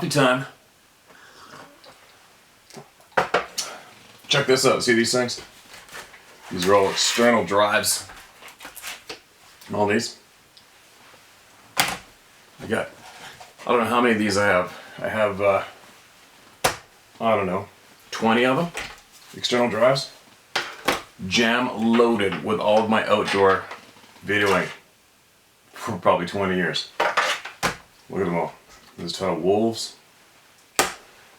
coffee time. Check this out. See these things? These are all external drives. All these. I don't know how many of these I have. I have, I don't know, 20 of them. External drives. Jam loaded with all of my outdoor videoing for probably 20 years. Look at them all. There's a ton of wolves,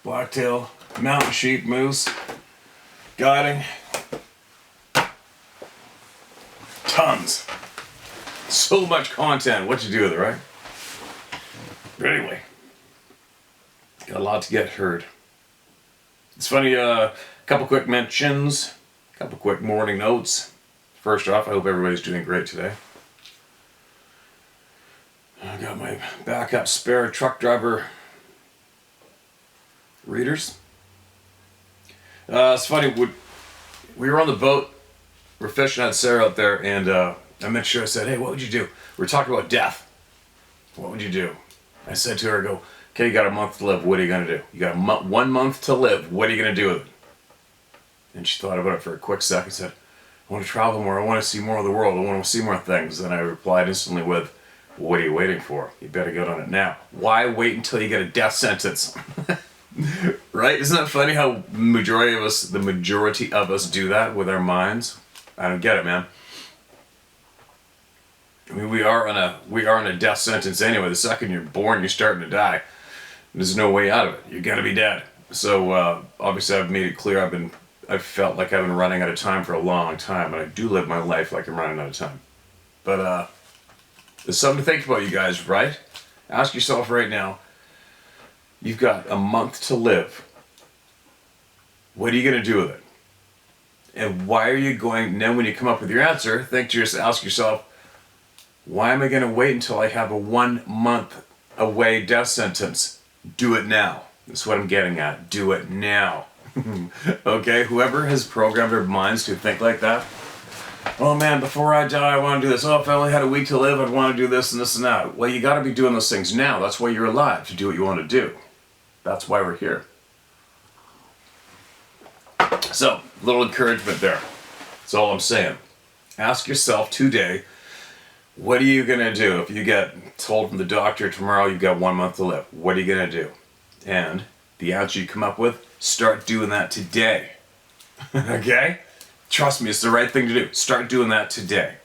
blacktail, mountain sheep, moose, guiding. Tons. So much content. What you do with it, right? But anyway, got a lot to get heard. It's funny, a couple quick mentions, a couple quick morning notes. First off, I hope everybody's doing great today. I got my backup spare truck driver readers. It's funny, we were on the boat, we're fishing, I had Sarah out there, and I made sure I said, hey, what would you do? We're talking about death. What would you do? I said to her, I go, okay, you got a month to live, what are you going to do? You got 1 month to live, what are you going to do with it? And she thought about it for a quick second and said, I want to travel more, I want to see more of the world, I want to see more things. And I replied instantly with, what are you waiting for? You better get on it now. Why wait until you get a death sentence? Right? Isn't that funny how the majority of us do that with our minds? I don't get it, man. I mean, we are on a death sentence anyway. The second you're born, you're starting to die. There's no way out of it. You're gonna be dead. So obviously, I've made it clear. I've felt like I've been running out of time for a long time, and I do live my life like I'm running out of time. But there's something to think about, you guys, right? Ask yourself right now. You've got a month to live. What are you gonna do with it? And why are you going? And then when you come up with your answer, ask yourself, why am I going to wait until I have a 1 month away death sentence? Do it now. That's what I'm getting at. Do it now. Okay? Whoever has programmed their minds to think like that. Oh man, before I die, I want to do this. Oh, if I only had a week to live, I'd want to do this and this and that. Well, you got to be doing those things now. That's why you're alive, to do what you want to do. That's why we're here. So, a little encouragement there. That's all I'm saying. Ask yourself today, what are you going to do if you get told from the doctor tomorrow you've got 1 month to live? What are you going to do? And the answer you come up with, start doing that today. Okay? Trust me, it's the right thing to do. Start doing that today.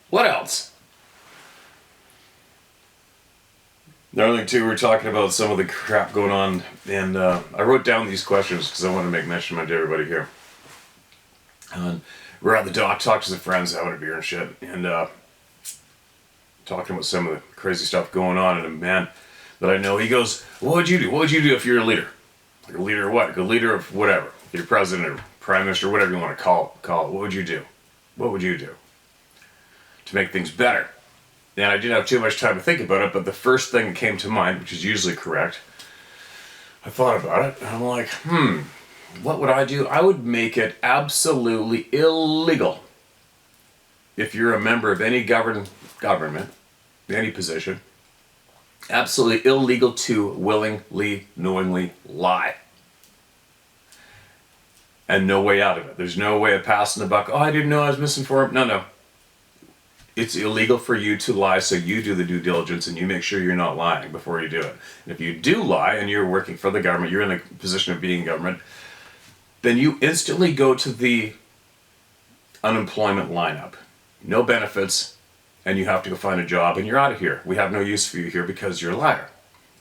What else? Another thing too, we were talking about some of the crap going on, and I wrote down these questions because I want to make mention of them to everybody here. And we're at the dock, talking to some friends, having a beer and shit, and talking about some of the crazy stuff going on. And a man that I know, he goes, "What would you do? What would you do if you're a leader? Like a leader of what? Like a leader of whatever. If you're president or prime minister, whatever you want to call it. What would you do? What would you do to make things better?" And I didn't have too much time to think about it, but the first thing that came to mind, which is usually correct, I thought about it, and I'm like, what would I do? I would make it absolutely illegal if you're a member of any government, any position, absolutely illegal to willingly, knowingly lie. And no way out of it. There's no way of passing the buck. Oh, I didn't know I was misinformed. No. It's illegal for you to lie, so you do the due diligence and you make sure you're not lying before you do it. And if you do lie and you're working for the government, you're in a position of being government, then you instantly go to the unemployment lineup. No benefits, and you have to go find a job, and you're out of here. We have no use for you here because you're a liar.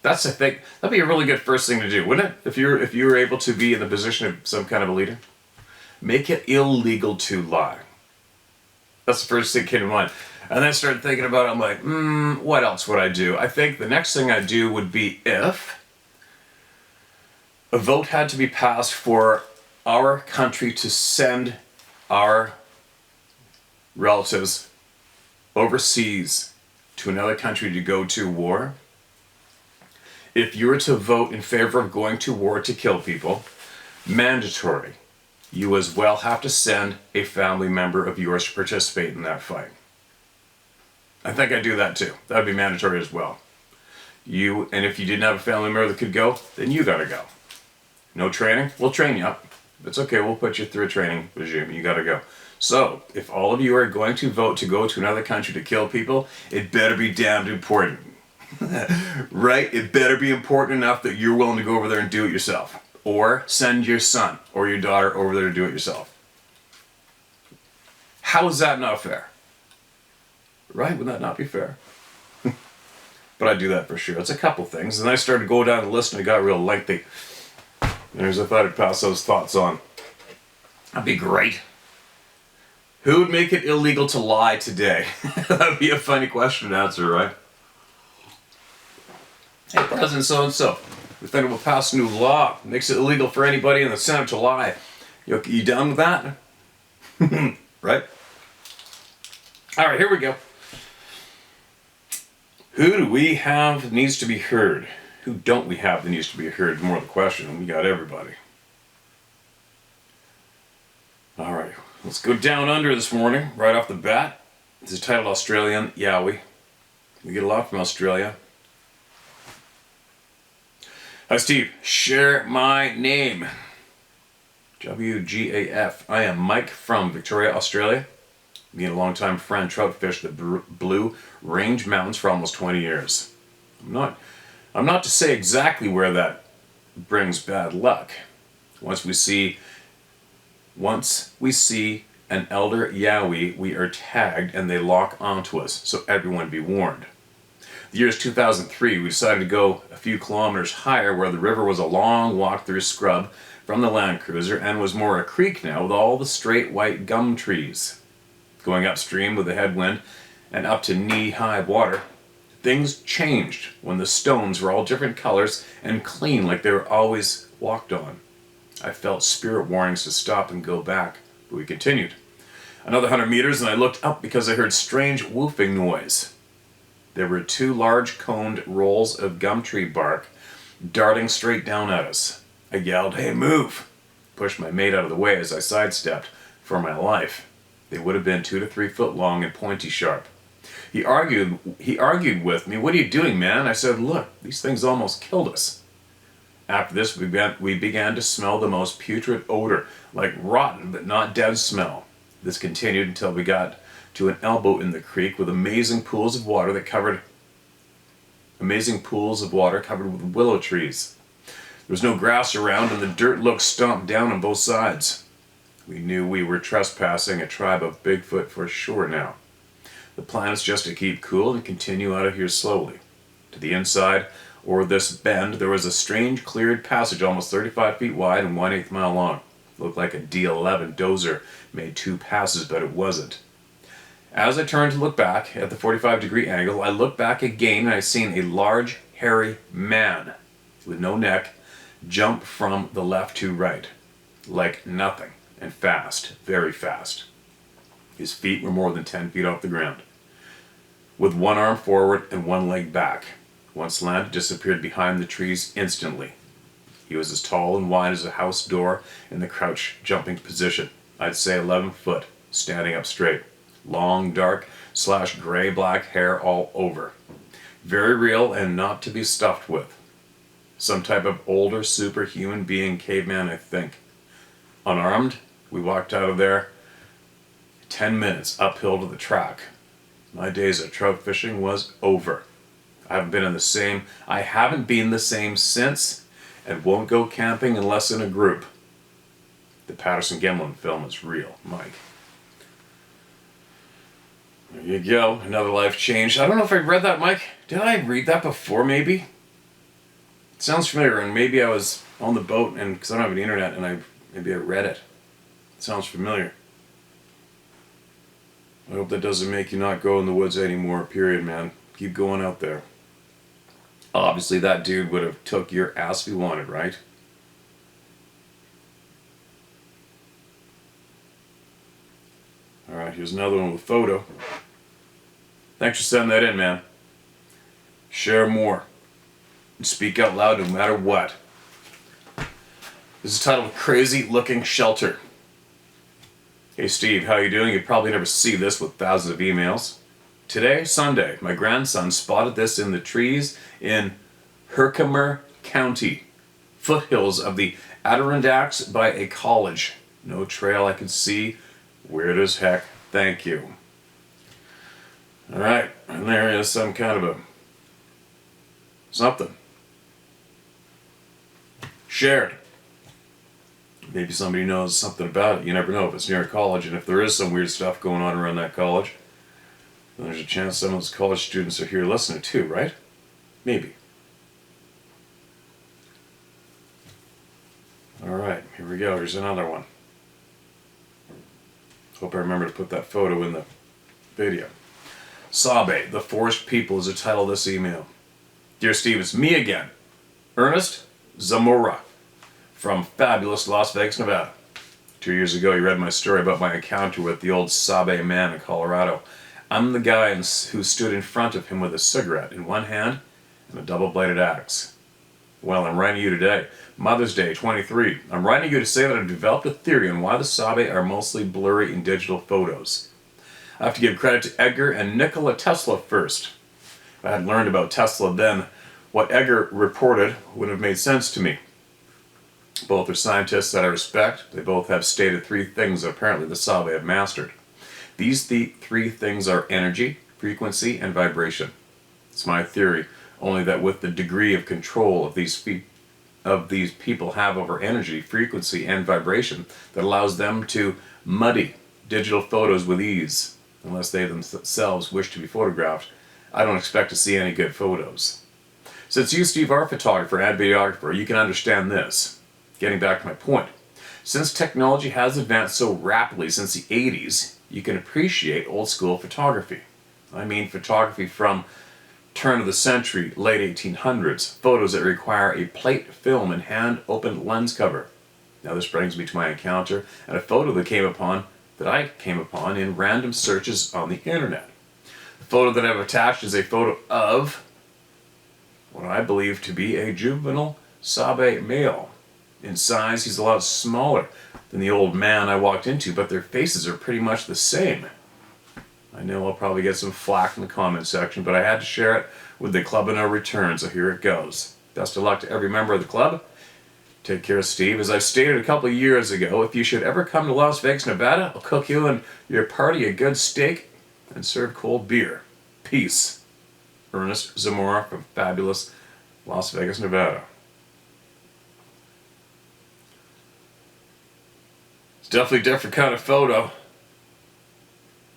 That's the thing. That'd be a really good first thing to do, wouldn't it? If you were able to be in the position of some kind of a leader, make it illegal to lie. That's the first thing that came to mind. And then I started thinking about it. I'm like, what else would I do? I think the next thing I'd do would be if a vote had to be passed for our country to send our relatives overseas to another country to go to war. If you were to vote in favor of going to war to kill people, mandatory. You as well have to send a family member of yours to participate in that fight. I think I'd do that too. That would be mandatory as well. And if you didn't have a family member that could go, then you gotta go. No training? We'll train you up. It's okay, we'll put you through a training regime. You gotta go. So, if all of you are going to vote to go to another country to kill people, it better be damned important. Right? It better be important enough that you're willing to go over there and do it yourself. Or send your son or your daughter over there to do it yourself. How is that not fair? Right? Would that not be fair? But I do that for sure. It's a couple things. And I started to go down the list and it got real lengthy. And I thought I'd pass those thoughts on. That'd be great. Who would make it illegal to lie today? That'd be a funny question to answer, right? Hey, President so-and-so, we think we'll pass a new law. Makes it illegal for anybody in the Senate to lie. You done with that? Right? All right, here we go. Who do we have that needs to be heard? Who don't we have that needs to be heard? More the question. We got everybody. All right, let's go down under this morning, right off the bat. This is titled Australian Yowie. We get a lot from Australia. Hi Steve, share my name. WGAF. I am Mike from Victoria, Australia. Me and a longtime friend trout fished the Blue Range Mountains for almost 20 years. I'm not to say exactly where that brings bad luck. Once we see an elder Yowie, we are tagged and they lock onto us, so everyone be warned. The year is 2003. We decided to go a few kilometers higher where the river was a long walk through scrub from the Land Cruiser and was more a creek now with all the straight white gum trees. Going upstream with a headwind and up to knee-high water, things changed when the stones were all different colors and clean like they were always walked on. I felt spirit warnings to stop and go back, but we continued. Another 100 meters and I looked up because I heard strange woofing noise. There were two large coned rolls of gum tree bark darting straight down at us. I yelled, "Hey, move!" Pushed my mate out of the way as I sidestepped for my life. They would have been 2 to 3 foot long and pointy sharp. He argued with me, "What are you doing, man?" I said, "Look, these things almost killed us." After this, we began to smell the most putrid odor, like rotten but not dead smell. This continued until we got to an elbow in the creek with amazing pools of water covered with willow trees. There was no grass around and the dirt looked stomped down on both sides. We knew we were trespassing a tribe of Bigfoot for sure now. The plan is just to keep cool and continue out of here slowly. To the inside, or this bend, there was a strange cleared passage almost 35 feet wide and 1/8 mile long. It looked like a D11 dozer made 2 passes, but it wasn't. As I turned to look back at the 45-degree angle, I looked back again and I seen a large, hairy man with no neck jump from the left to right, like nothing, and fast, very fast. His feet were more than 10 feet off the ground, with one arm forward and one leg back. Once landed, disappeared behind the trees instantly. He was as tall and wide as a house door in the crouch jumping position. I'd say 11 foot, standing up straight. Long, dark / gray-black hair all over. Very real and not to be stuffed with. Some type of older superhuman being, caveman, I think. Unarmed, we walked out of there 10 minutes uphill to the track. My days of trout fishing was over. I haven't been the same since, and won't go camping unless in a group. The Patterson Gimlin film is real, Mike. There you go, another life changed. I don't know if I read that, Mike. Did I read that before, maybe? It sounds familiar, and maybe I was on the boat, and because I don't have the internet, and maybe I read it. It sounds familiar. I hope that doesn't make you not go in the woods anymore, period, man. Keep going out there. Obviously, that dude would have took your ass if he wanted, right? Alright, here's another one with a photo. Thanks for sending that in, man. Share more. And speak out loud no matter what. This is titled Crazy Looking Shelter. Hey Steve, how you doing? You probably never see this with thousands of emails. Today, Sunday, my grandson spotted this in the trees in Herkimer County, foothills of the Adirondacks by a college. No trail I could see. Weird as heck. Thank you. Alright, and there is some kind of a something. Shared. Maybe somebody knows something about it. You never know if it's near a college, and if there is some weird stuff going on around that college, then there's a chance some of those college students are here listening too, right? Maybe. Alright, here we go. Here's another one. Hope I remember to put that photo in the video. Sabe, the Forest People is the title of this email. Dear Steve, it's me again. Ernest Zamora from fabulous Las Vegas, Nevada. 2 years ago, you read my story about my encounter with the old Sabe man in Colorado. I'm the guy who stood in front of him with a cigarette in one hand and a double-bladed axe. Well, I'm writing you today. Mother's Day, 23. I'm writing you to say that I've developed a theory on why the Sabe are mostly blurry in digital photos. I have to give credit to Edgar and Nikola Tesla first. If I had learned about Tesla then, what Edgar reported would have made sense to me. Both are scientists that I respect. They both have stated three things that apparently the Sabe have mastered. These three things are energy, frequency, and vibration. It's my theory, only that with the degree of control of these people have over energy, frequency, and vibration that allows them to muddy digital photos with ease, unless they themselves wish to be photographed, I don't expect to see any good photos. Since you, Steve, are a photographer and videographer, you can understand this. Getting back to my point, since technology has advanced so rapidly since the 80s, you can appreciate old school photography. I mean photography from turn of the century, late 1800s, photos that require a plate film and hand-opened lens cover. Now this brings me to my encounter and a photo that I came upon in random searches on the internet. The photo that I've attached is a photo of what I believe to be a juvenile Sabe male. In size, he's a lot smaller than the old man I walked into, but their faces are pretty much the same. I know I'll probably get some flack in the comment section, but I had to share it with the Club of No Return, so here it goes. Best of luck to every member of the club. Take care, Steve. As I stated a couple of years ago, if you should ever come to Las Vegas, Nevada, I'll cook you and your party a good steak and serve cold beer. Peace. Ernest Zamora from fabulous Las Vegas, Nevada. It's definitely a different kind of photo,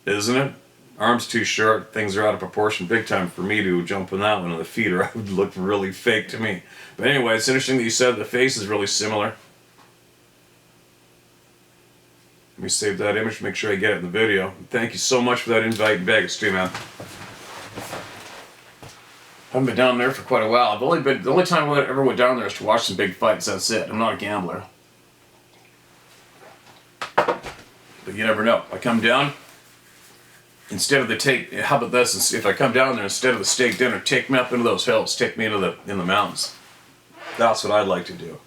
isn't it? Arms too short, things are out of proportion big time for me to jump on that one on the feet, or I would look really fake to me. But anyway, it's interesting that you said the face is really similar. Let me save that image, make sure I get it in the video. Thank you so much for that invite in Vegas too, man. Haven't been down there for quite a while. The only time I ever went down there is to watch some big fights, that's it. I'm not a gambler. But you never know. I come down, instead of how about this, if I come down there, instead of the steak dinner, take me up into those hills, take me into the mountains. That's what I'd like to do.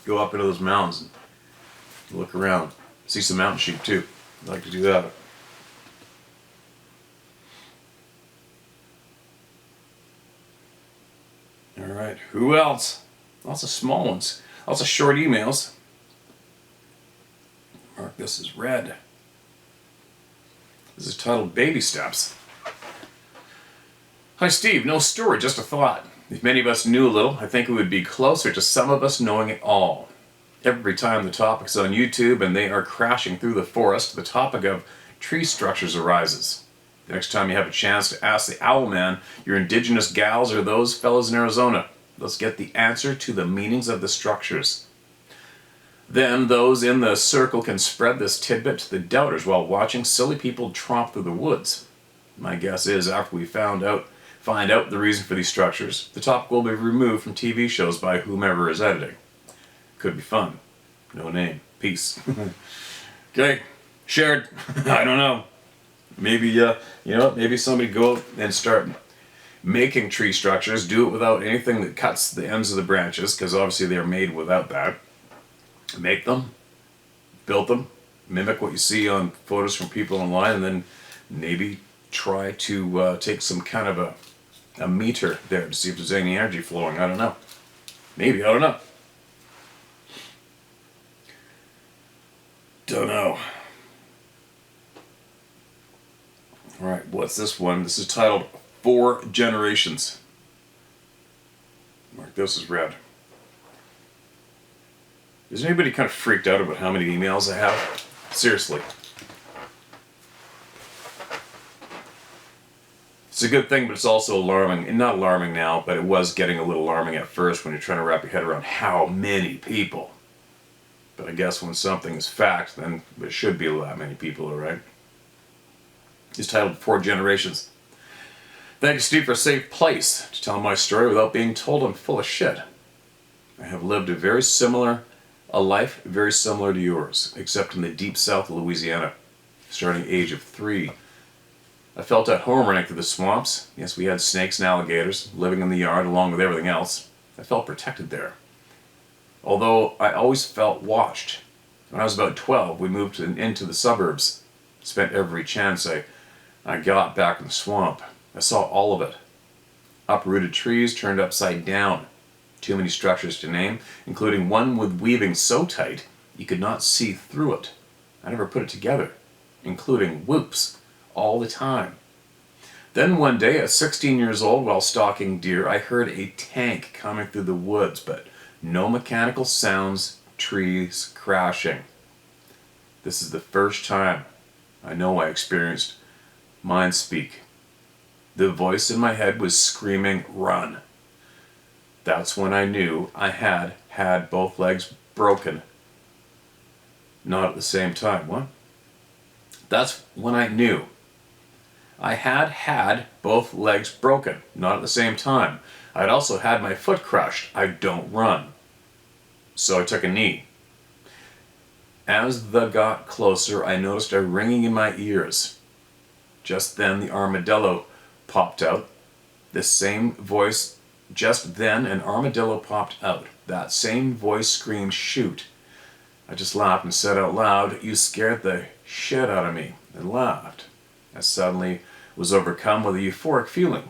Go up into those mountains and look around. See some mountain sheep too. I'd like to do that. Alright, who else? Lots of small ones. Lots of short emails. Mark this as red. This is titled Baby Steps. Hi Steve, no story, just a thought. If many of us knew a little, I think it would be closer to some of us knowing it all. Every time the topic's on YouTube and they are crashing through the forest, the topic of tree structures arises. The next time you have a chance to ask the owl man, your indigenous gals or those fellows in Arizona, let's get the answer to the meanings of the structures. Then those in the circle can spread this tidbit to the doubters while watching silly people tromp through the woods. My guess is after we find out the reason for these structures, the topic will be removed from TV shows by whomever is editing. Could be fun. No name. Peace. Okay. Shared. I don't know. Maybe, maybe somebody go out and start making tree structures. Do it without anything that cuts the ends of the branches, because obviously they're made without that. Make them, build them, mimic what you see on photos from people online, and then maybe try to take some kind of a a meter there to see if there's any energy flowing. I don't know. Maybe, I don't know. Don't know. Alright, what's this one? This is titled 4 Generations. Mark this as red. Is anybody kind of freaked out about how many emails I have? Seriously. It's a good thing, but it's also alarming. And not alarming now, but it was getting a little alarming at first when you're trying to wrap your head around how many people. But I guess when something is fact, then there should be that many people, alright? It's titled 4 Generations. Thank you, Steve, for a safe place to tell my story without being told I'm full of shit. I have lived a life very similar to yours, except in the deep south of Louisiana, starting at the age of 3. I felt at home running through the swamps. Yes, we had snakes and alligators living in the yard along with everything else. I felt protected there. Although I always felt watched. When I was about 12, we moved into the suburbs. Spent every chance I got back in the swamp. I saw all of it. Uprooted trees turned upside down. Too many structures to name, including one with weaving so tight you could not see through it. I never put it together, including whoops, all the time. Then one day, at 16 years old, while stalking deer, I heard a tank coming through the woods, but no mechanical sounds, trees crashing. This is the first time I know I experienced mind speak. The voice in my head was screaming, "Run." That's when I knew I had both legs broken. Not at the same time. What? That's when I knew I had both legs broken. Not at the same time. I'd also had my foot crushed. I don't run. So I took a knee. As the got closer, I noticed a ringing in my ears. Just then the armadillo popped out. The same voice. Just then an armadillo popped out. That same voice screamed, "Shoot." I just laughed and said out loud, "You scared the shit out of me," and laughed. I suddenly was overcome with a euphoric feeling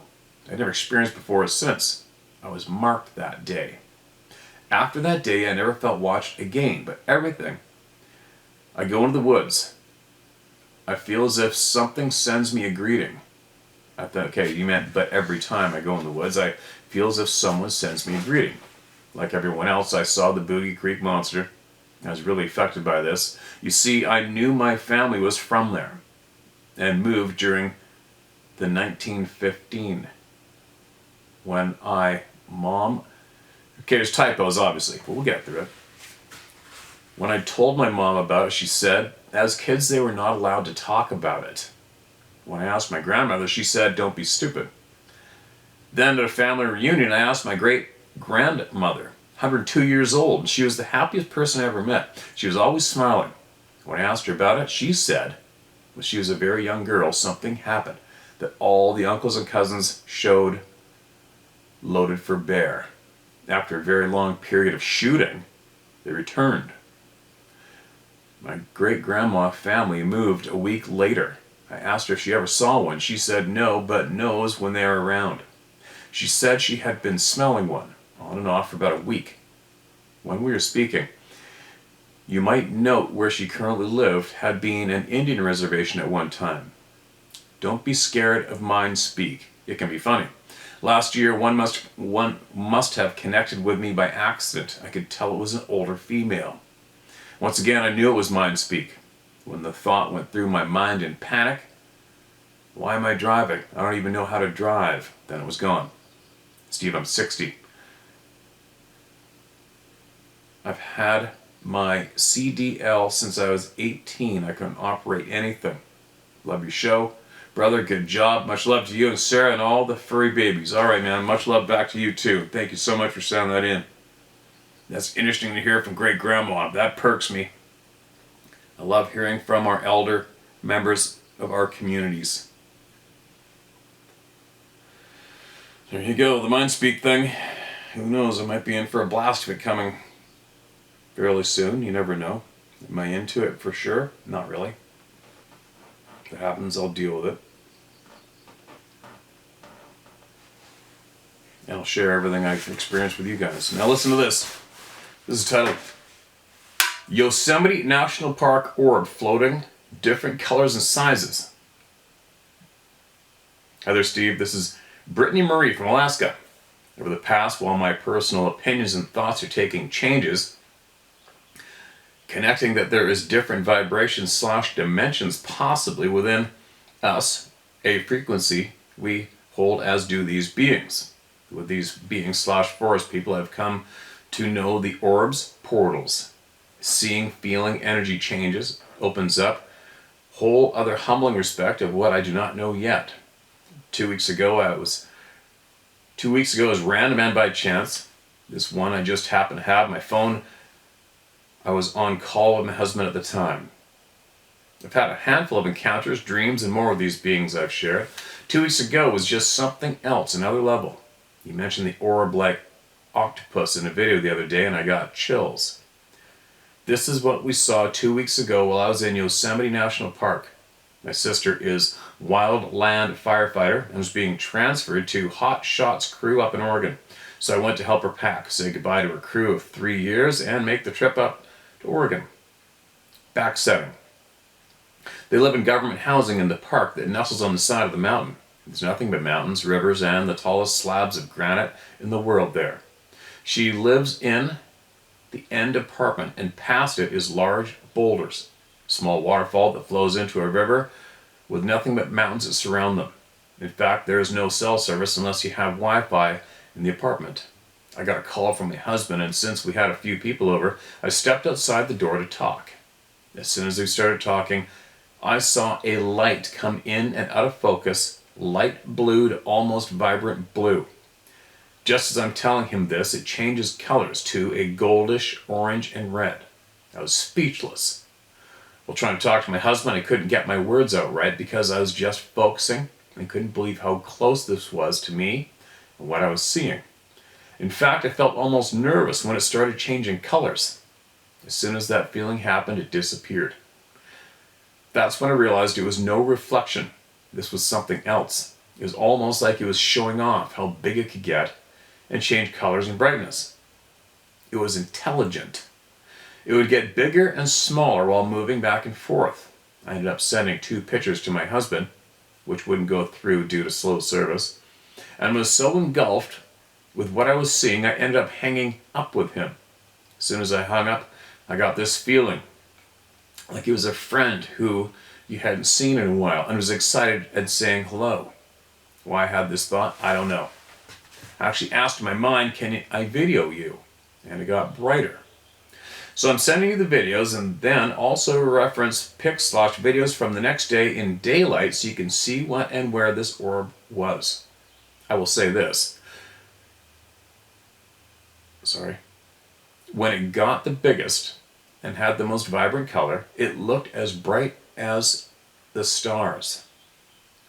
I'd never experienced before or since. I was marked that day. After that day, I never felt watched again, but everything. I go into the woods. I feel as if something sends me a greeting. I thought, okay, you meant, but every time I go in the woods, I feel as if someone sends me a greeting. Like everyone else, I saw the Boogie Creek Monster. I was really affected by this. You see, I knew my family was from there and moved during the 1915 when okay, there's typos obviously, but we'll get through it. When I told my mom about it, she said, as kids they were not allowed to talk about it. When I asked my grandmother, she said, "Don't be stupid." Then at a family reunion, I asked my great-grandmother, 102 years old, and she was the happiest person I ever met. She was always smiling. When I asked her about it, she said, when she was a very young girl, something happened, that all the uncles and cousins showed loaded for bear. After a very long period of shooting, they returned. My great-grandma family moved a week later. I asked her if she ever saw one. She said no, but knows when they are around. She said she had been smelling one, on and off for about a week. When we were speaking, you might note where she currently lived had been an Indian reservation at one time. Don't be scared of mind speak. It can be funny. Last year, one must have connected with me by accident. I could tell it was an older female. Once again, I knew it was mind speak. When the thought went through my mind in panic, why am I driving? I don't even know how to drive. Then it was gone. Steve, I'm 60. I've had my CDL since I was 18. I couldn't operate anything. Love your show. Brother, good job. Much love to you and Sarah and all the furry babies. All right, man. Much love back to you, too. Thank you so much for sending that in. That's interesting to hear from great-grandma. That perks me. I love hearing from our elder members of our communities. There you go, the mind speak thing. Who knows, I might be in for a blast of it coming fairly soon. You never know. Am I into it for sure? Not really. If it happens, I'll deal with it. and I'll share everything I've experienced with you guys. Now listen to this. This is titled Yosemite National Park Orb Floating, Different Colors and Sizes. Hi there, Steve. This is Brittany Marie from Alaska. Over the past, while my personal opinions and thoughts are taking changes, connecting that there is different vibrations / dimensions possibly within us, a frequency we hold, as do these beings. With these beings / forest people, I've come to know the orbs, portals, seeing, feeling, energy changes, opens up, whole other humbling respect of what I do not know yet. 2 weeks ago, as random and by chance, this one I just happened to have my phone. I was on call with my husband at the time. I've had a handful of encounters, dreams, and more with these beings I've shared. 2 weeks ago was just something else, another level. You mentioned the orb-like octopus in a video the other day, and I got chills. This is what we saw 2 weeks ago while I was in Yosemite National Park. My sister is wildland firefighter and was being transferred to Hot Shots crew up in Oregon. So I went to help her pack, say goodbye to her crew of 3 years, and make the trip up to Oregon. Back setting. They live in government housing in the park that nestles on the side of the mountain. There's nothing but mountains, rivers, and the tallest slabs of granite in the world there. She lives in the end apartment, and past it is large boulders. Small waterfall that flows into a river with nothing but mountains that surround them. In fact, there is no cell service unless you have Wi-Fi in the apartment. I got a call from my husband, and since we had a few people over, I stepped outside the door to talk. As soon as we started talking, I saw a light come in and out of focus, light blue to almost vibrant blue. Just as I'm telling him this, it changes colors to a goldish, orange, and red. I was speechless. While trying to talk to my husband, I couldn't get my words out right because I was just focusing and couldn't believe how close this was to me and what I was seeing. In fact, I felt almost nervous when it started changing colors. As soon as that feeling happened, it disappeared. That's when I realized it was no reflection. This was something else. It was almost like it was showing off how big it could get and change colors and brightness. It was intelligent. It would get bigger and smaller while moving back and forth. I ended up sending 2 pictures to my husband, which wouldn't go through due to slow service, and was so engulfed with what I was seeing, I ended up hanging up with him. As soon as I hung up, I got this feeling like he was a friend who you hadn't seen in a while and was excited and saying hello. Why I had this thought, I don't know. I actually asked my mind, can I video you? And it got brighter. So I'm sending you the videos, and then also reference pics / videos from the next day in daylight so you can see what and where this orb was. I will say this. When it got the biggest and had the most vibrant color, it looked as bright as the stars.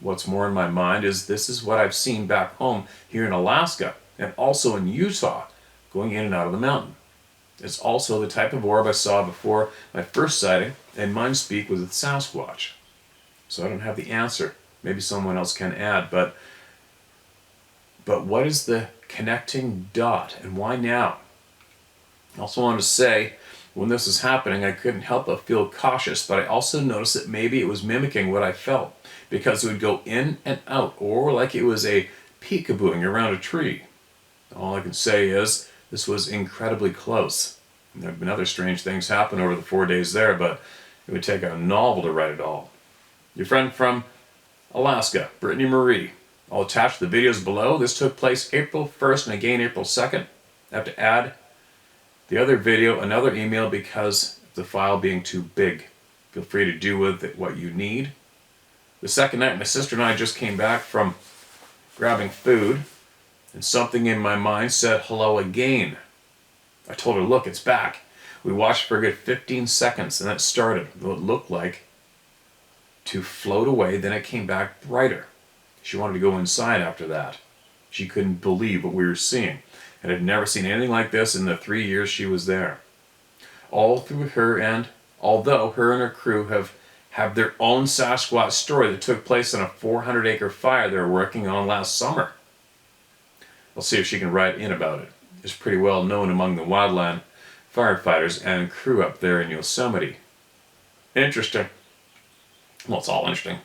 What's more in my mind is this is what I've seen back home here in Alaska and also in Utah, going in and out of the mountain. It's also the type of orb I saw before my first sighting, and mine speak was with Sasquatch. So I don't have the answer. Maybe someone else can add, but what is the connecting dot, and why now? I also wanted to say, when this was happening, I couldn't help but feel cautious, but I also noticed that maybe it was mimicking what I felt, because it would go in and out, or like it was a peekabooing around a tree. All I can say is, this was incredibly close. There have been other strange things happen over the 4 days there, but it would take a novel to write it all. Your friend from Alaska, Brittany Marie. I'll attach the videos below. This took place April 1st and again April 2nd. I have to add the other video, another email, because of the file being too big. Feel free to do with it what you need. The second night, my sister and I just came back from grabbing food, and something in my mind said hello again. I told her, look, it's back. We watched for a good 15 seconds, and it started. It looked like to float away, then it came back brighter. She wanted to go inside after that. She couldn't believe what we were seeing, and had never seen anything like this in the 3 years she was there. All through her, and although her and her crew have their own Sasquatch story that took place on a 400-acre fire they were working on last summer. I'll see if she can write in about it. It's pretty well known among the wildland firefighters and crew up there in Yosemite. Interesting. Well, it's all interesting.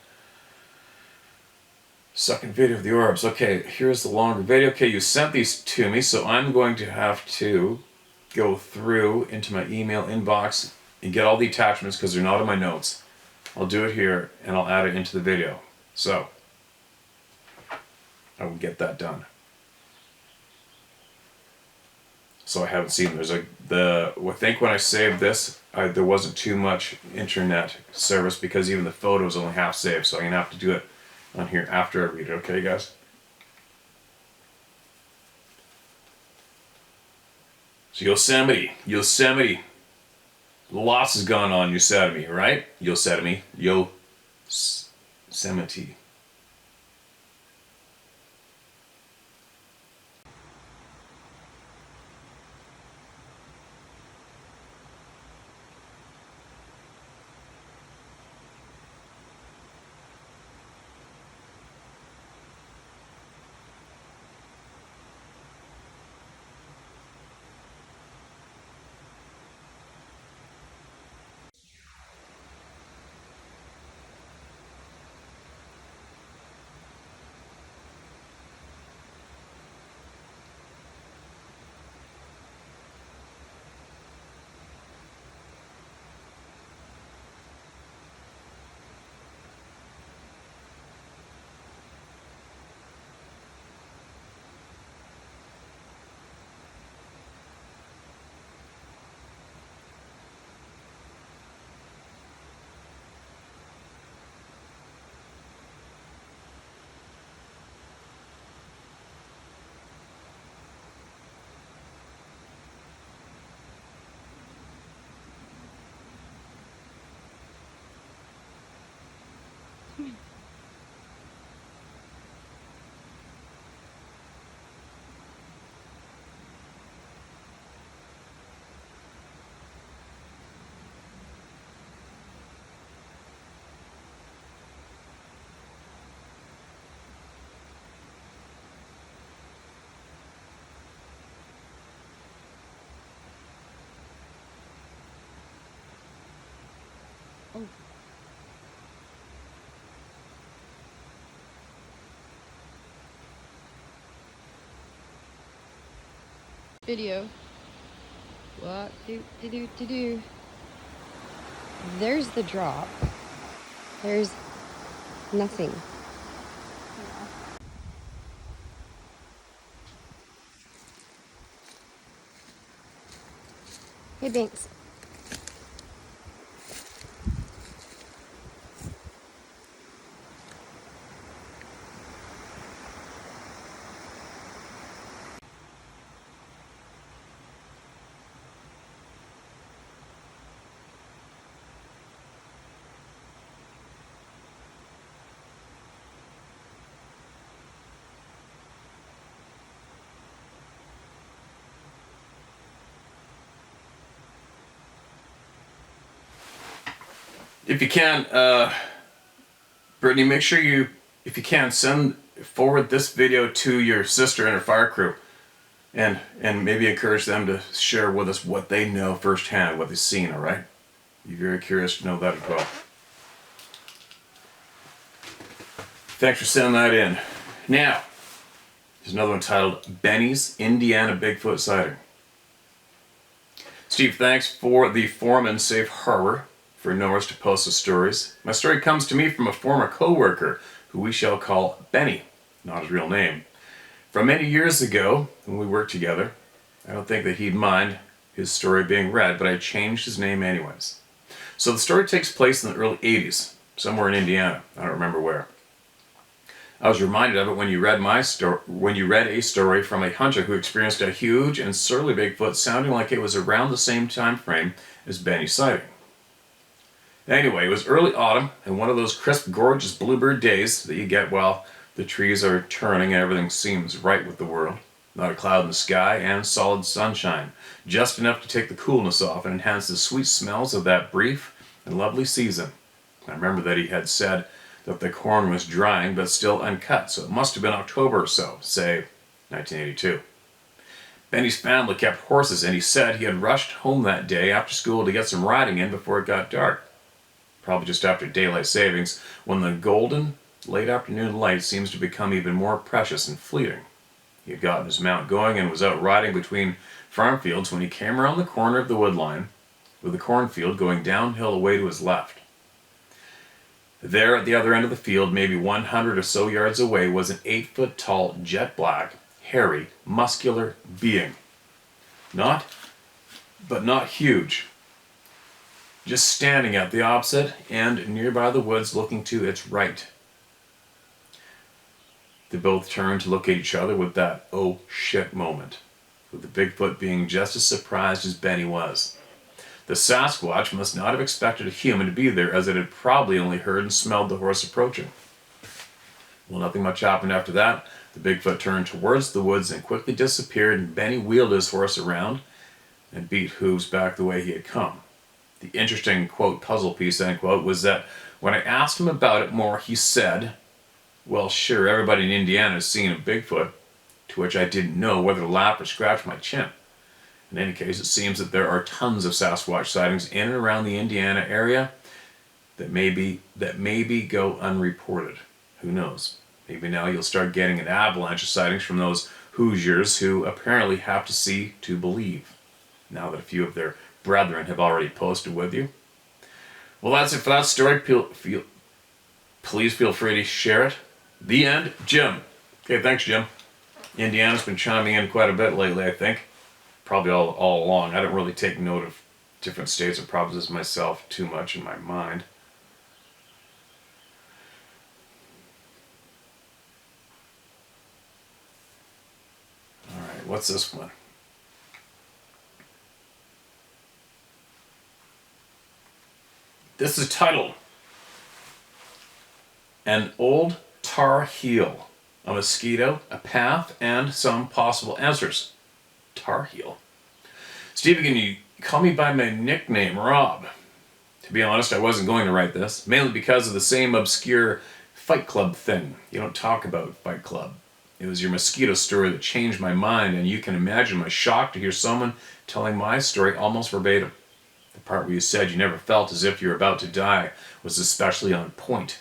Second video of the orbs. Okay, here's the longer video. Okay, you sent these to me, so I'm going to have to go through into my email inbox and get all the attachments because they're not in my notes. I'll do it here and I'll add it into the video. So, I will get that done. So I haven't seen, I think when I saved this, there wasn't too much internet service because even the photo was only half saved, so I'm going to have to do it on here after I read it, okay guys? So Yosemite. Lots has gone on Yosemite, right? Yosemite. Video. What do. There's the drop. There's nothing. Hey, Banks. If you can, Brittany, make sure you, if you can, forward this video to your sister and her fire crew, and maybe encourage them to share with us what they know firsthand, what they've seen. All right? Be very curious to know that as well. Thanks for sending that in. Now, there's another one titled Benny's Indiana Bigfoot Sighting. Steve, thanks for the foreman safe harbor for Norris to post the stories. My story comes to me from a former co-worker who we shall call Benny, not his real name. From many years ago, when we worked together, I don't think that he'd mind his story being read, but I changed his name anyways. So the story takes place in the early 80s, somewhere in Indiana. I don't remember where. I was reminded of it when you read a story from a hunter who experienced a huge and surly Bigfoot sounding like it was around the same time frame as Benny's sighting. Anyway, it was early autumn and one of those crisp, gorgeous bluebird days that you get while the trees are turning and everything seems right with the world. Not a cloud in the sky and solid sunshine, just enough to take the coolness off and enhance the sweet smells of that brief and lovely season. I remember that he had said that the corn was drying but still uncut, so it must have been October or so, say 1982. Benny's family kept horses, and he said he had rushed home that day after school to get some riding in before it got dark. Probably just after daylight savings, when the golden, late afternoon light seems to become even more precious and fleeting. He had gotten his mount going and was out riding between farm fields when he came around the corner of the woodline, with the cornfield going downhill away to his left. There at the other end of the field, maybe 100 or so yards away, was an 8-foot tall, jet black, hairy, muscular being. Not huge. Just standing at the opposite end nearby the woods looking to its right. They both turned to look at each other with that oh shit moment, with the Bigfoot being just as surprised as Benny was. The Sasquatch must not have expected a human to be there, as it had probably only heard and smelled the horse approaching. Well, nothing much happened after that. The Bigfoot turned towards the woods and quickly disappeared, and Benny wheeled his horse around and beat hooves back the way he had come. The interesting, quote, puzzle piece, end quote, was that when I asked him about it more, he said, well, sure, everybody in Indiana has seen a Bigfoot, to which I didn't know whether to laugh or scratch my chin. In any case, it seems that there are tons of Sasquatch sightings in and around the Indiana area that maybe go unreported. Who knows? Maybe now you'll start getting an avalanche of sightings from those Hoosiers who apparently have to see to believe, now that a few of their brethren have already posted with you. Well, that's it for that story. Please feel free to share it. The end. Jim. Okay, thanks, Jim. Indiana's been chiming in quite a bit lately, I think. Probably all along. I don't really take note of different states or provinces myself too much in my mind. Alright, what's this one? This is titled An Old Tar Heel, a Mosquito, a Path, and Some Possible Answers. Tar Heel. Stevie, can you call me by my nickname, Rob? To be honest, I wasn't going to write this, mainly because of the same obscure Fight Club thing. You don't talk about Fight Club. It was your mosquito story that changed my mind, and you can imagine my shock to hear someone telling my story almost verbatim. The part where you said you never felt as if you were about to die was especially on point.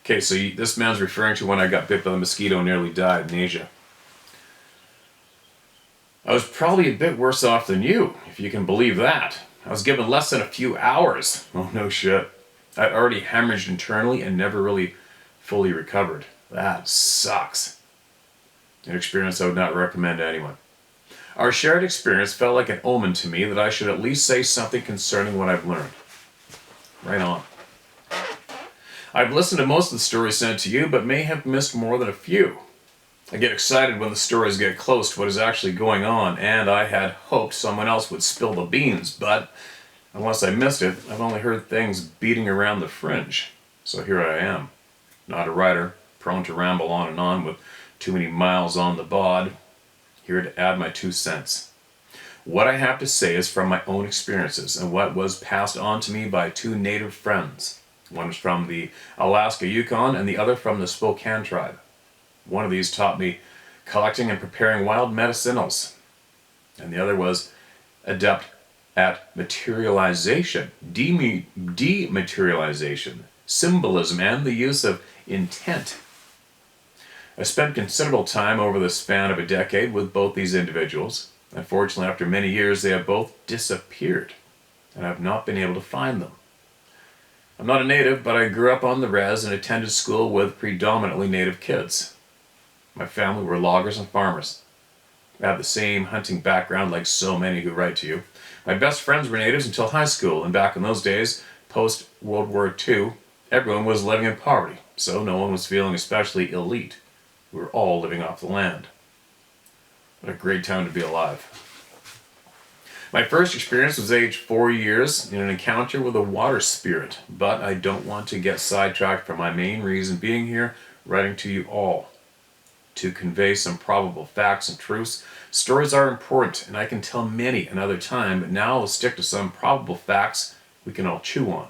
Okay, so this man's referring to when I got bit by the mosquito and nearly died in Asia. I was probably a bit worse off than you, if you can believe that. I was given less than a few hours. Oh, no shit. I'd already hemorrhaged internally and never really fully recovered. That sucks. An experience I would not recommend to anyone. Our shared experience felt like an omen to me that I should at least say something concerning what I've learned. Right on. I've listened to most of the stories sent to you, but may have missed more than a few. I get excited when the stories get close to what is actually going on, and I had hoped someone else would spill the beans, but unless I missed it, I've only heard things beating around the fringe. So here I am, not a writer, prone to ramble on with too many miles on the bod, here to add my 2 cents. What I have to say is from my own experiences and what was passed on to me by 2 native friends. One is from the Alaska Yukon and the other from the Spokane tribe. One of these taught me collecting and preparing wild medicinals, and the other was adept at materialization, dematerialization, symbolism, and the use of intent. I spent considerable time over the span of a decade with both these individuals. Unfortunately, after many years, they have both disappeared, and I have not been able to find them. I'm not a native, but I grew up on the res and attended school with predominantly native kids. My family were loggers and farmers. I have the same hunting background like so many who write to you. My best friends were natives until high school, and back in those days, post-World War II, everyone was living in poverty, so no one was feeling especially elite. We were all living off the land. What a great time to be alive. My first experience was aged 4 years in an encounter with a water spirit, but I don't want to get sidetracked from my main reason being here, writing to you all. To convey some probable facts and truths. Stories are important, and I can tell many another time, but now I'll stick to some probable facts we can all chew on.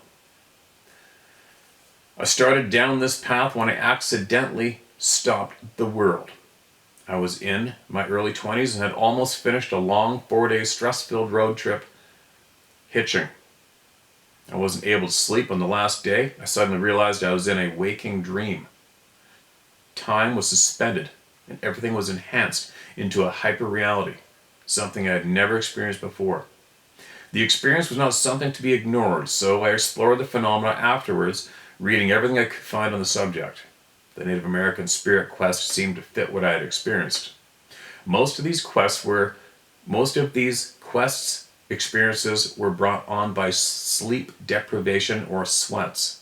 I started down this path when I accidentally stopped the world. I was in my early 20s and had almost finished a long 4-day stress-filled road trip hitching. I wasn't able to sleep on the last day. I suddenly realized I was in a waking dream. Time was suspended and everything was enhanced into a hyper-reality, something I had never experienced before. The experience was not something to be ignored, so I explored the phenomena afterwards, reading everything I could find on the subject. The Native American spirit quest seemed to fit what I had experienced. Most of these quests experiences were brought on by sleep deprivation or sweats.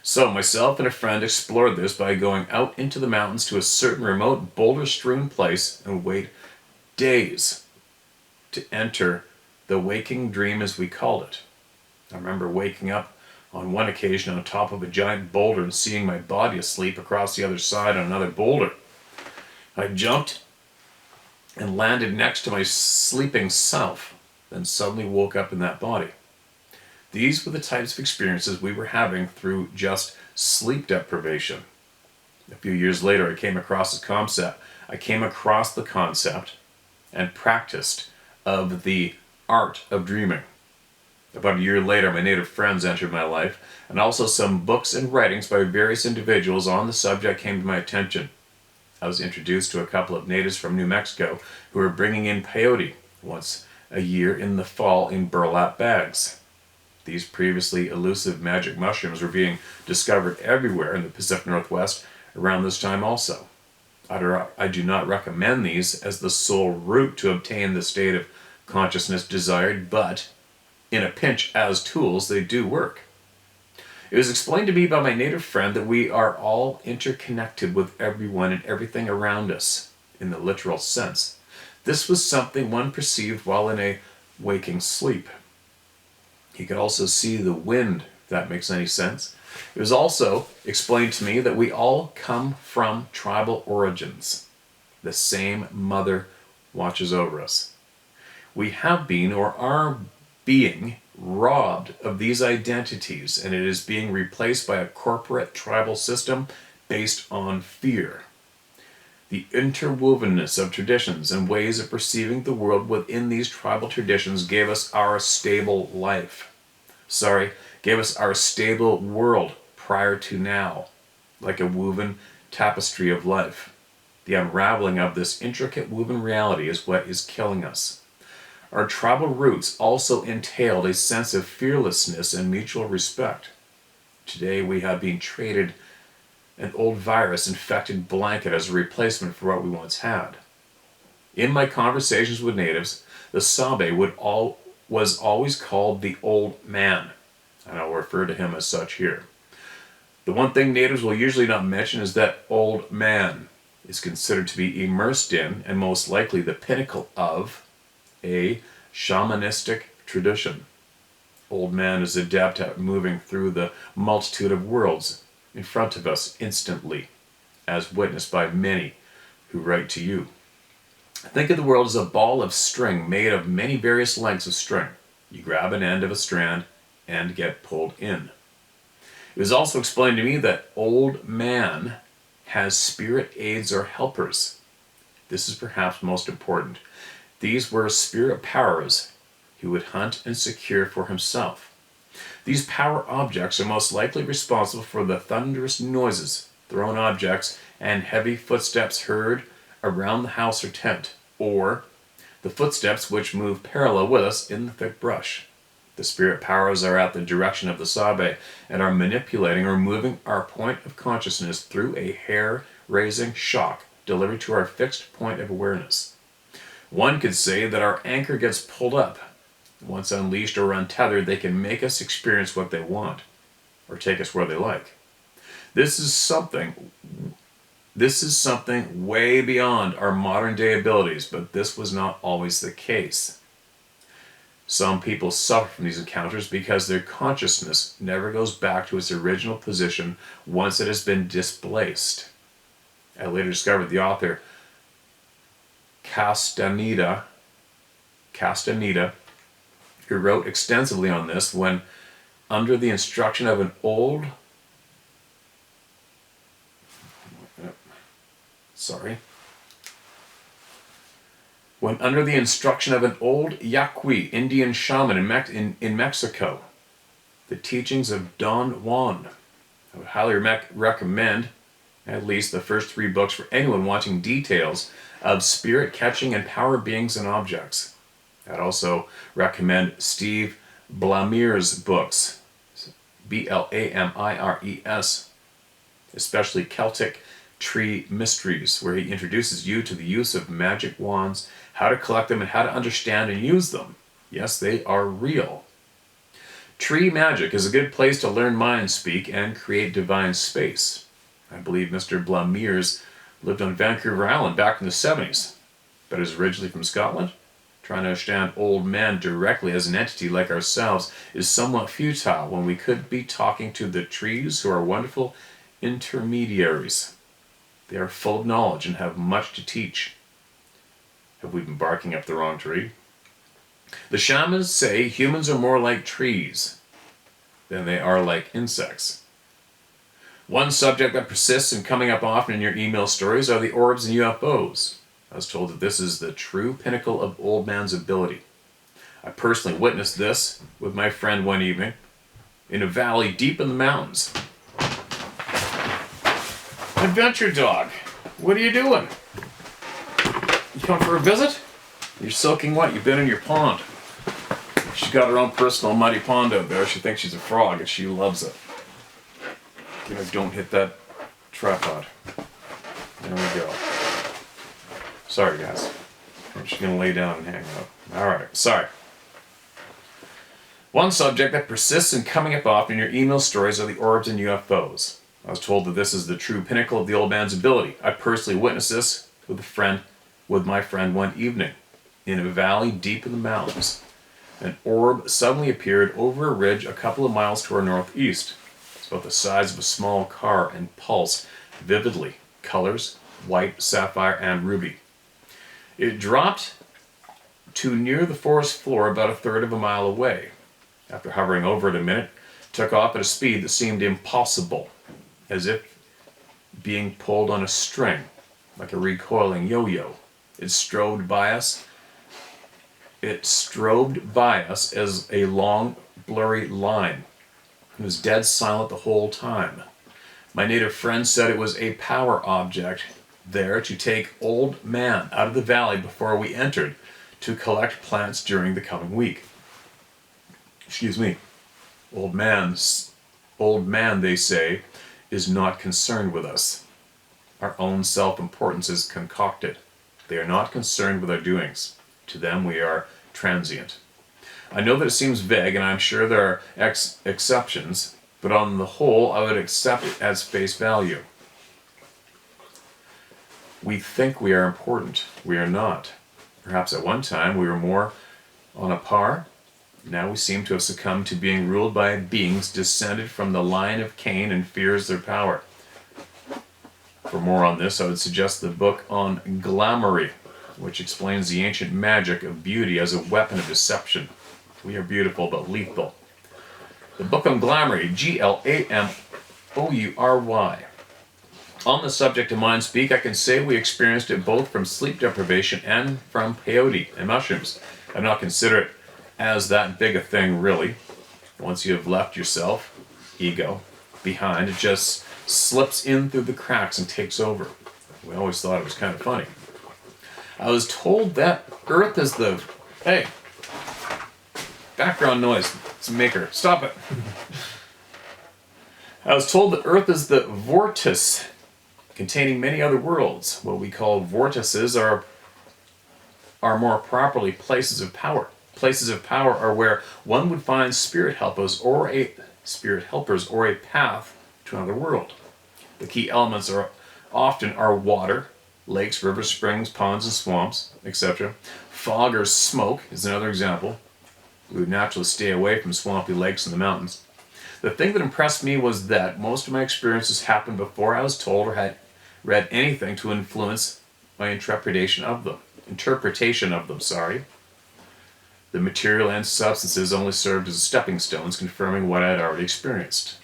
So myself and a friend explored this by going out into the mountains to a certain remote boulder-strewn place and wait days to enter the waking dream, as we called it. I remember waking up on one occasion on top of a giant boulder and seeing my body asleep across the other side on another boulder. I jumped and landed next to my sleeping self, then suddenly woke up in that body. These were the types of experiences we were having through just sleep deprivation. A few years later, I came across the concept and practiced of the art of dreaming. About a year later, my native friends entered my life, and also some books and writings by various individuals on the subject came to my attention. I was introduced to a couple of natives from New Mexico who were bringing in peyote once a year in the fall in burlap bags. These previously elusive magic mushrooms were being discovered everywhere in the Pacific Northwest around this time also. I do not recommend these as the sole route to obtain the state of consciousness desired, but in a pinch as tools, they do work. It was explained to me by my native friend that we are all interconnected with everyone and everything around us, in the literal sense. This was something one perceived while in a waking sleep. He could also see the wind, if that makes any sense. It was also explained to me that we all come from tribal origins. The same mother watches over us. We have been or are being robbed of these identities, and it is being replaced by a corporate tribal system based on fear. The interwovenness of traditions and ways of perceiving the world within these tribal traditions gave us our stable world prior to now, like a woven tapestry of life. The unraveling of this intricate woven reality is what is killing us. Our tribal roots also entailed a sense of fearlessness and mutual respect. Today we have been traded an old virus-infected blanket as a replacement for what we once had. In my conversations with natives, the Sabe was always called the old man, and I'll refer to him as such here. The one thing natives will usually not mention is that old man is considered to be immersed in, and most likely the pinnacle of, a shamanistic tradition. Old man is adept at moving through the multitude of worlds in front of us instantly, as witnessed by many who write to you. Think of the world as a ball of string made of many various lengths of string. You grab an end of a strand and get pulled in. It was also explained to me that old man has spirit aides or helpers. This is perhaps most important. These were spirit powers he would hunt and secure for himself. These power objects are most likely responsible for the thunderous noises, thrown objects, and heavy footsteps heard around the house or tent, or the footsteps which move parallel with us in the thick brush. The spirit powers are at the direction of the Sabe and are manipulating or moving our point of consciousness through a hair-raising shock delivered to our fixed point of awareness. One could say that our anchor gets pulled up. Once unleashed or untethered, they can make us experience what they want, or take us where they like. This is something way beyond our modern day abilities, but this was not always the case. Some people suffer from these encounters because their consciousness never goes back to its original position once it has been displaced. I later discovered the author Castaneda, who wrote extensively on this when under the instruction of an old when under the instruction of an old Yowie Indian shaman in Mexico. The teachings of Don Juan. I would highly recommend at least the first 3 books for anyone wanting details of spirit catching and power beings and objects. I'd also recommend Steve Blamir's books, Blamires, especially Celtic Tree Mysteries, where he introduces you to the use of magic wands, how to collect them, and how to understand and use them. Yes, they are real. Tree magic is a good place to learn mind speak and create divine space. I believe Mr. Blamir's lived on Vancouver Island back in the 70s, but is originally from Scotland. Trying to understand old man directly as an entity like ourselves is somewhat futile when we could be talking to the trees, who are wonderful intermediaries. They are full of knowledge and have much to teach. Have we been barking up the wrong tree? The shamans say humans are more like trees than they are like insects. One subject that persists and coming up often in your email stories are the orbs and UFOs. I was told that this is the true pinnacle of old man's ability. I personally witnessed this with my friend one evening in a valley deep in the mountains. Adventure dog, what are you doing? You come for a visit? You're soaking wet. You've been in your pond. She's got her own personal muddy pond out there. She thinks she's a frog and she loves it. You know, don't hit that tripod. There we go. Sorry, guys. I'm just going to lay down and hang out. Alright, sorry. One subject that persists in coming up often in your email stories are the orbs and UFOs. I was told that this is the true pinnacle of the old man's ability. I personally witnessed this with my friend one evening. In a valley deep in the mountains, an orb suddenly appeared over a ridge a couple of miles to our northeast. It's about the size of a small car and pulsed vividly. Colors, white, sapphire, and ruby. It dropped to near the forest floor about a third of a mile away. After hovering over it a minute, took off at a speed that seemed impossible, as if being pulled on a string, like a recoiling yo-yo. It strode by us as a long, blurry line. It was dead silent the whole time. My native friend said it was a power object there to take old man out of the valley before we entered to collect plants during the coming week. Excuse me. Old man, they say, is not concerned with us. Our own self-importance is concocted. They are not concerned with our doings. To them, we are transient. I know that it seems vague, and I'm sure there are exceptions, but on the whole, I would accept it as face value. We think we are important. We are not. Perhaps at one time we were more on a par. Now we seem to have succumbed to being ruled by beings descended from the line of Cain and fears their power. For more on this, I would suggest the book on Glamoury, which explains the ancient magic of beauty as a weapon of deception. We are beautiful but lethal. The book on Glamoury, Glamoury. On the subject of mind speak, I can say we experienced it both from sleep deprivation and from peyote and mushrooms. I do not consider it as that big a thing, really. Once you have left yourself, ego, behind, it just slips in through the cracks and takes over. We always thought it was kind of funny. I was told that Earth is the... Hey! Background noise. It's a maker. Stop it. I was told that Earth is the vortice containing many other worlds. What we call vortices are more properly places of power. Places of power are where one would find spirit helpers or a path to another world. The key elements are often water, lakes, rivers, springs, ponds, and swamps, etc. Fog or smoke is another example. We would naturally stay away from swampy lakes in the mountains. The thing that impressed me was that most of my experiences happened before I was told or had read anything to influence my interpretation of them. The material and substances only served as stepping stones, confirming what I had already experienced.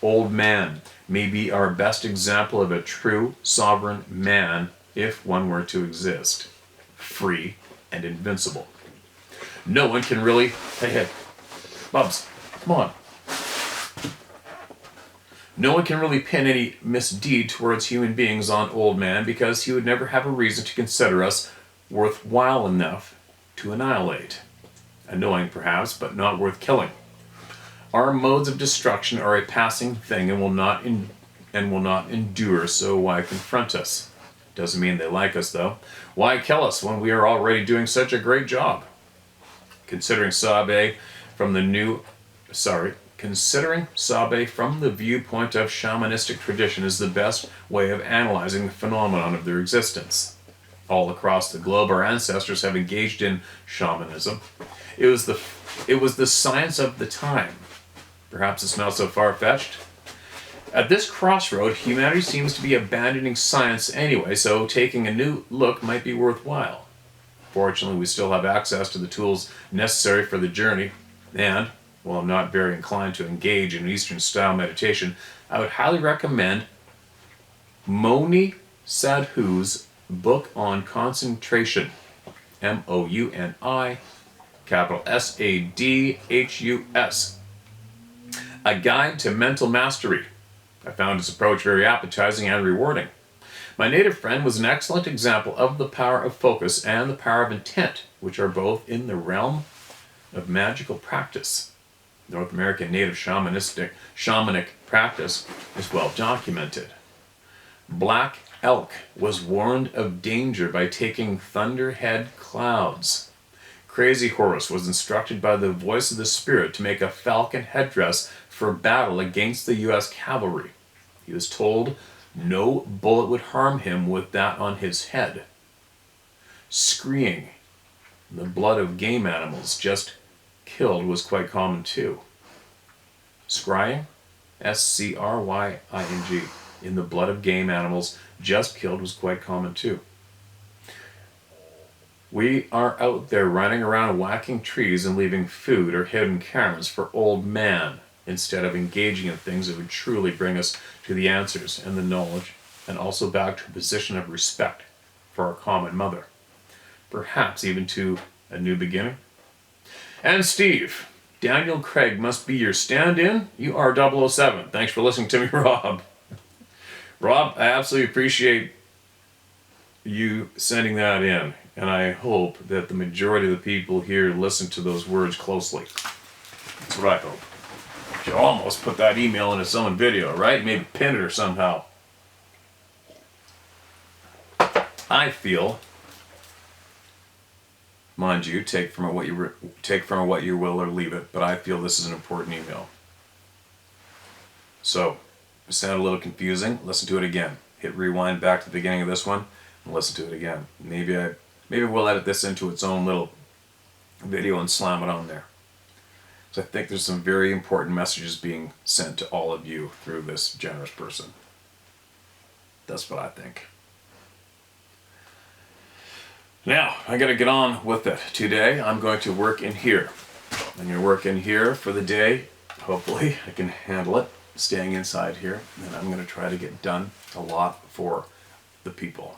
Old man may be our best example of a true sovereign man if one were to exist. free, and invincible. No one can really... Hey, Bubs, come on. No one can really pin any misdeed towards human beings on Old Man because he would never have a reason to consider us worthwhile enough to annihilate. Annoying, perhaps, but not worth killing. Our modes of destruction are a passing thing and will not endure, so why confront us? Doesn't mean they like us, though. Why kill us when we are already doing such a great job? Considering Sabe from the viewpoint of shamanistic tradition is the best way of analyzing the phenomenon of their existence. All across the globe, our ancestors have engaged in shamanism. It was the science of the time. Perhaps it's not so far-fetched. At this crossroad, humanity seems to be abandoning science anyway, so taking a new look might be worthwhile. Fortunately, we still have access to the tools necessary for the journey, and, while I'm not very inclined to engage in Eastern-style meditation, I would highly recommend Moni Sadhu's book on concentration, Mouni, capital Sadhus, A Guide to Mental Mastery. I found his approach very appetizing and rewarding. My native friend was an excellent example of the power of focus and the power of intent, which are both in the realm of magical practice. North American native shamanic practice is well documented. Black Elk was warned of danger by taking thunderhead clouds. Crazy Horse was instructed by the voice of the spirit to make a falcon headdress for battle against the U.S. cavalry. He was told no bullet would harm him with that on his head. Scrying, the blood of game animals just killed, was quite common too. Scrying, Scrying, in the blood of game animals just killed was quite common too. We are out there running around whacking trees and leaving food or hidden cameras for Old Man, instead of engaging in things that would truly bring us to the answers and the knowledge, and also back to a position of respect for our common mother. Perhaps even to a new beginning. And Steve, Daniel Craig must be your stand-in. You are 007. Thanks for listening to me, Rob. Rob, I absolutely appreciate you sending that in, and I hope that the majority of the people here listen to those words closely. That's what I hope. You almost put that email into some video, right? Maybe pin it or somehow. I feel, mind you, take from it what you will or leave it, but I feel this is an important email. So, if it sounded a little confusing, listen to it again. Hit rewind back to the beginning of this one and listen to it again. Maybe we'll edit this into its own little video and slam it on there. So I think there's some very important messages being sent to all of you through this generous person. That's what I think. Now, I gotta get on with it. Today, I'm going to work in here. I'm gonna work in here for the day. Hopefully, I can handle it, staying inside here. And I'm gonna try to get done a lot for the people.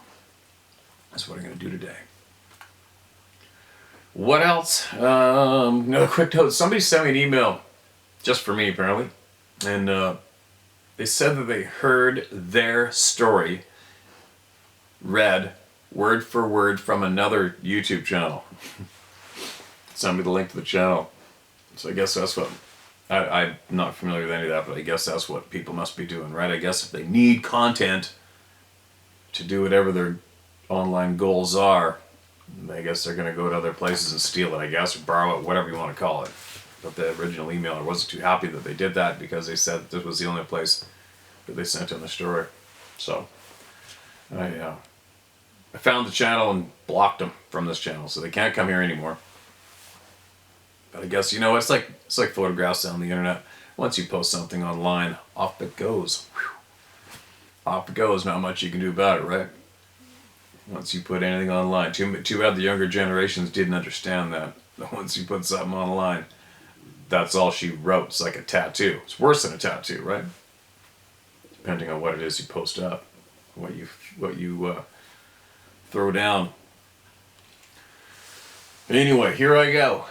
That's what I'm gonna do today. What else? Another quick note. Somebody sent me an email, just for me apparently, and they said that they heard their story read word for word from another YouTube channel. Send me the link to the channel. So I guess that's what, I'm not familiar with any of that, but I guess that's what people must be doing, right? I guess if they need content to do whatever their online goals are, I guess they're going to go to other places and steal it, I guess, or borrow it, whatever you want to call it. But the original emailer wasn't too happy that they did that because they said this was the only place that they sent in the story. So, I found the channel and blocked them from this channel, so they can't come here anymore. But I guess, it's like photographs on the internet. Once you post something online, off it goes. Whew. Off it goes, not much you can do about it, right? Once you put anything online. Too bad the younger generations didn't understand that. Once you put something online, that's all she wrote. It's like a tattoo. It's worse than a tattoo, right? Depending on what it is you post up, what you throw down. Anyway, here I go.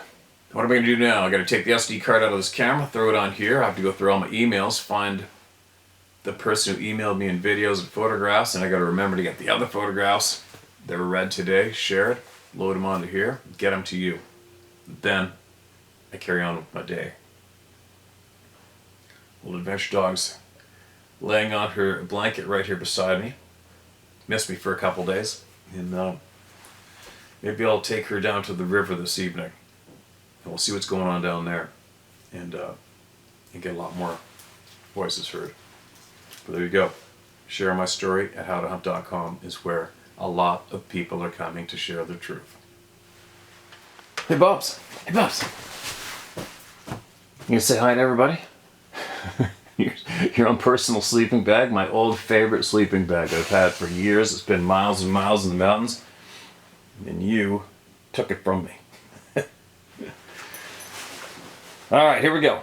What am I going to do now? I got to take the SD card out of this camera, throw it on here. I have to go through all my emails, find the person who emailed me in videos and photographs, and I got to remember to get the other photographs that were read today, shared, load them onto here, get them to you. Then I carry on with my day. Little adventure dog's laying on her blanket right here beside me. Missed me for a couple days, and maybe I'll take her down to the river this evening, and we'll see what's going on down there, and get a lot more voices heard. But there you go. Share my story at howtohunt.com is where a lot of people are coming to share their truth. Hey Bubs. Hey Bubs. You gonna say hi to everybody? Your own personal sleeping bag, my old favorite sleeping bag I've had for years. It's been miles and miles in the mountains, and you took it from me. All right, here we go.